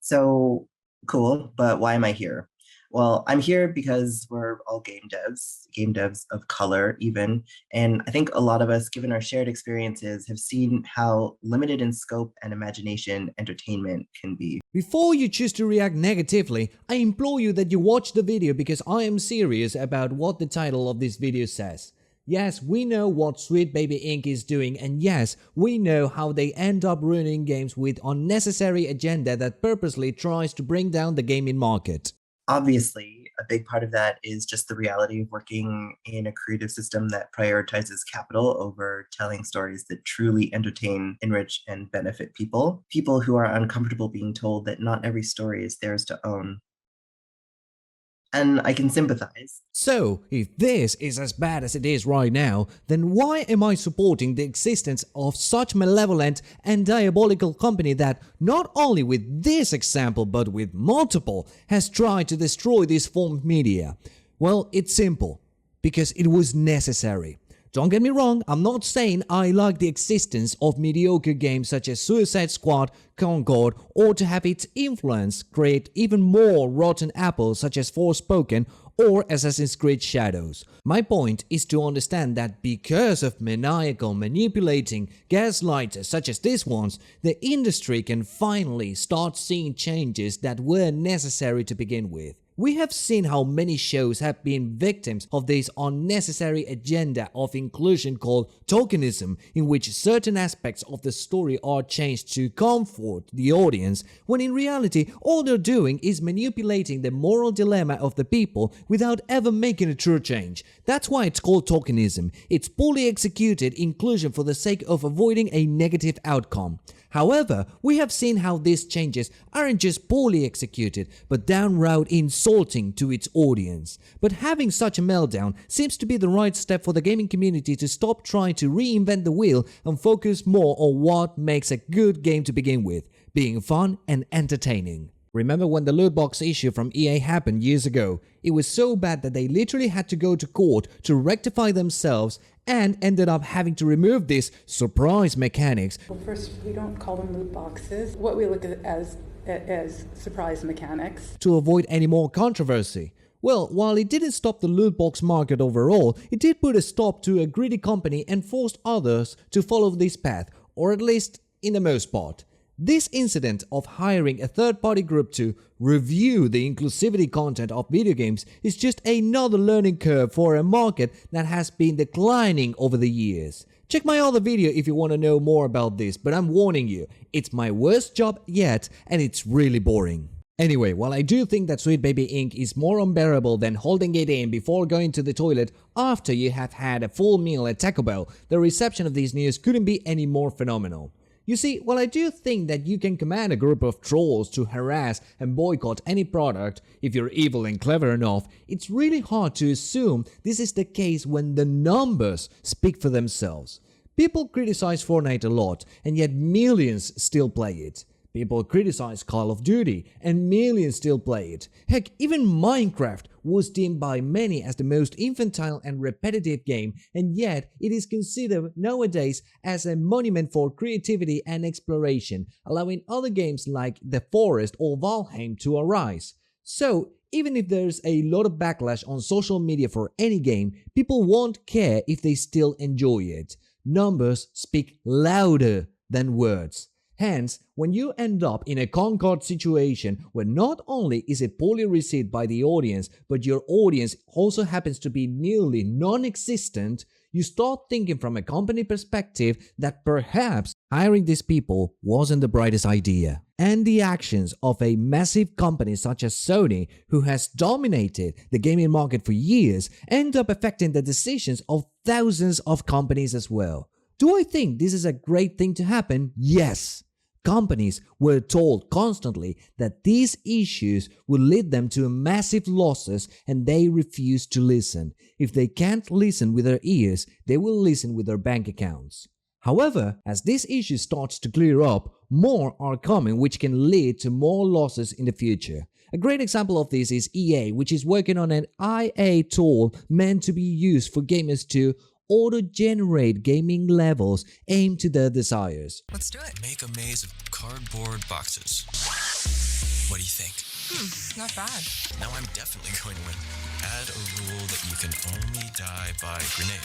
So cool, but why am I here? Well, I'm here because we're all game devs of color, even. And I think a lot of us, given our shared experiences, have seen how limited in scope and imagination entertainment can be. Before you choose to react negatively, I implore you that you watch the video because I am serious about what the title of this video says. Yes, we know what Sweet Baby Inc. is doing, and yes, we know how they end up ruining games with unnecessary agenda that purposely tries to bring down the gaming market. Obviously, a big part of that is just the reality of working in a creative system that prioritizes capital over telling stories that truly entertain, enrich, and benefit people. People who are uncomfortable being told that not every story is theirs to own. And I can sympathize. So, if this is as bad as it is right now, then why am I supporting the existence of such malevolent and diabolical company that not only with this example but with multiple has tried to destroy this form of media? Well, it's simple. Because it was necessary. Don't get me wrong, I'm not saying I like the existence of mediocre games such as Suicide Squad, Concord, or to have its influence create even more rotten apples such as Forspoken or Assassin's Creed Shadows. My point is to understand that because of maniacal manipulating gaslighters such as these ones, the industry can finally start seeing changes that were necessary to begin with. We have seen how many shows have been victims of this unnecessary agenda of inclusion called tokenism, in which certain aspects of the story are changed to comfort the audience, when in reality all they're doing is manipulating the moral dilemma of the people without ever making a true change. That's why it's called tokenism. It's poorly executed inclusion for the sake of avoiding a negative outcome. However, we have seen how these changes aren't just poorly executed, but downright insulting to its audience. But having such a meltdown seems to be the right step for the gaming community to stop trying to reinvent the wheel and focus more on what makes a good game to begin with, being fun and entertaining. Remember when the loot box issue from EA happened years ago? It was so bad that they literally had to go to court to rectify themselves and ended up having to remove this surprise mechanics. Well, first, we don't call them loot boxes. What we look at as surprise mechanics. To avoid any more controversy. Well, while it didn't stop the loot box market overall, it did put a stop to a greedy company and forced others to follow this path, or at least in the most part. This incident of hiring a third-party group to review the inclusivity content of video games is just another learning curve for a market that has been declining over the years. Check my other video if you want to know more about this, but I'm warning you, it's my worst job yet and it's really boring. Anyway, while I do think that Sweet Baby Inc. is more unbearable than holding it in before going to the toilet after you have had a full meal at Taco Bell, the reception of these news couldn't be any more phenomenal. You see, while I do think that you can command a group of trolls to harass and boycott any product if you're evil and clever enough, it's really hard to assume this is the case when the numbers speak for themselves. People criticize Fortnite a lot, and yet millions still play it. People criticize Call of Duty, and millions still play it. Heck, even Minecraft was deemed by many as the most infantile and repetitive game, and yet it is considered nowadays as a monument for creativity and exploration, allowing other games like The Forest or Valheim to arise. So, even if there's a lot of backlash on social media for any game, people won't care if they still enjoy it. Numbers speak louder than words. Hence, when you end up in a Concord situation where not only is it poorly received by the audience, but your audience also happens to be nearly non-existent, you start thinking from a company perspective that perhaps hiring these people wasn't the brightest idea. And the actions of a massive company such as Sony, who has dominated the gaming market for years, end up affecting the decisions of thousands of companies as well. Do I think this is a great thing to happen? Yes. Companies were told constantly that these issues would lead them to massive losses and they refused to listen. If they can't listen with their ears, they will listen with their bank accounts. However, as this issue starts to clear up, more are coming which can lead to more losses in the future. A great example of this is EA, which is working on an IA tool meant to be used for gamers to auto-generate gaming levels aimed to their desires. Let's do it. Make a maze of cardboard boxes. Not bad. Now I'm definitely going to win. Add a rule that you can only die by grenade.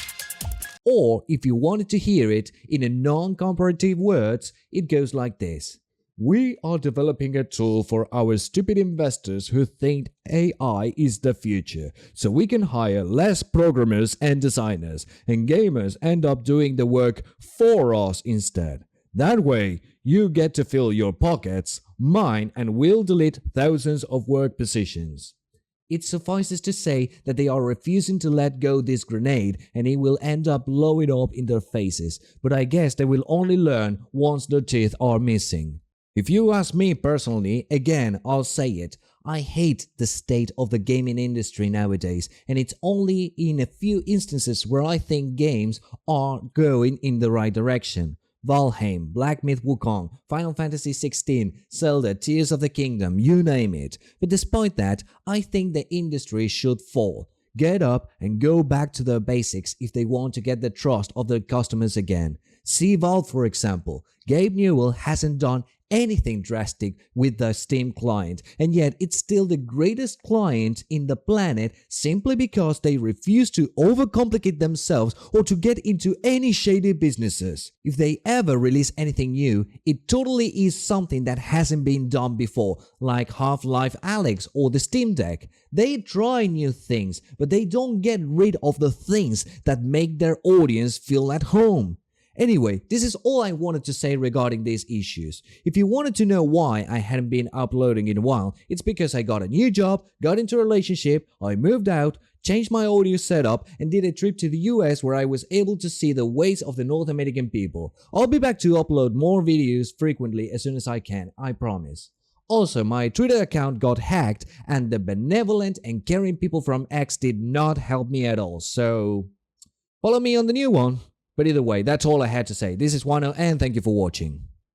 Or, if you wanted to hear it in a non-comparative words, it goes like this. We are developing a tool for our stupid investors who think AI is the future, so we can hire less programmers and designers, and gamers end up doing the work for us instead. That way, you get to fill your pockets, mine, and we'll delete thousands of work positions. It suffices to say that they are refusing to let go this grenade and it will end up blowing up in their faces, but I guess they will only learn once their teeth are missing. If you ask me personally, again, I'll say it, I hate the state of the gaming industry nowadays, and it's only in a few instances where I think games are going in the right direction. Valheim, Black Myth Wukong, Final Fantasy XVI, Zelda, Tears of the Kingdom, you name it. But despite that, I think the industry should fall, get up and go back to the basics if they want to get the trust of their customers again. See Valve for example. Gabe Newell hasn't done anything drastic with the Steam client, and yet it's still the greatest client in the planet simply because they refuse to overcomplicate themselves or to get into any shady businesses. If they ever release anything new, it totally is something that hasn't been done before, like Half-Life Alyx or the Steam Deck. They try new things, but they don't get rid of the things that make their audience feel at home. Anyway, this is all I wanted to say regarding these issues. If you wanted to know why I hadn't been uploading in a while, it's because I got a new job, got into a relationship, I moved out, changed my audio setup, and did a trip to the US where I was able to see the ways of the North American people. I'll be back to upload more videos frequently as soon as I can, I promise. Also, my Twitter account got hacked and the benevolent and caring people from X did not help me at all, so follow me on the new one. But either way, that's all I had to say. This is Wano and thank you for watching.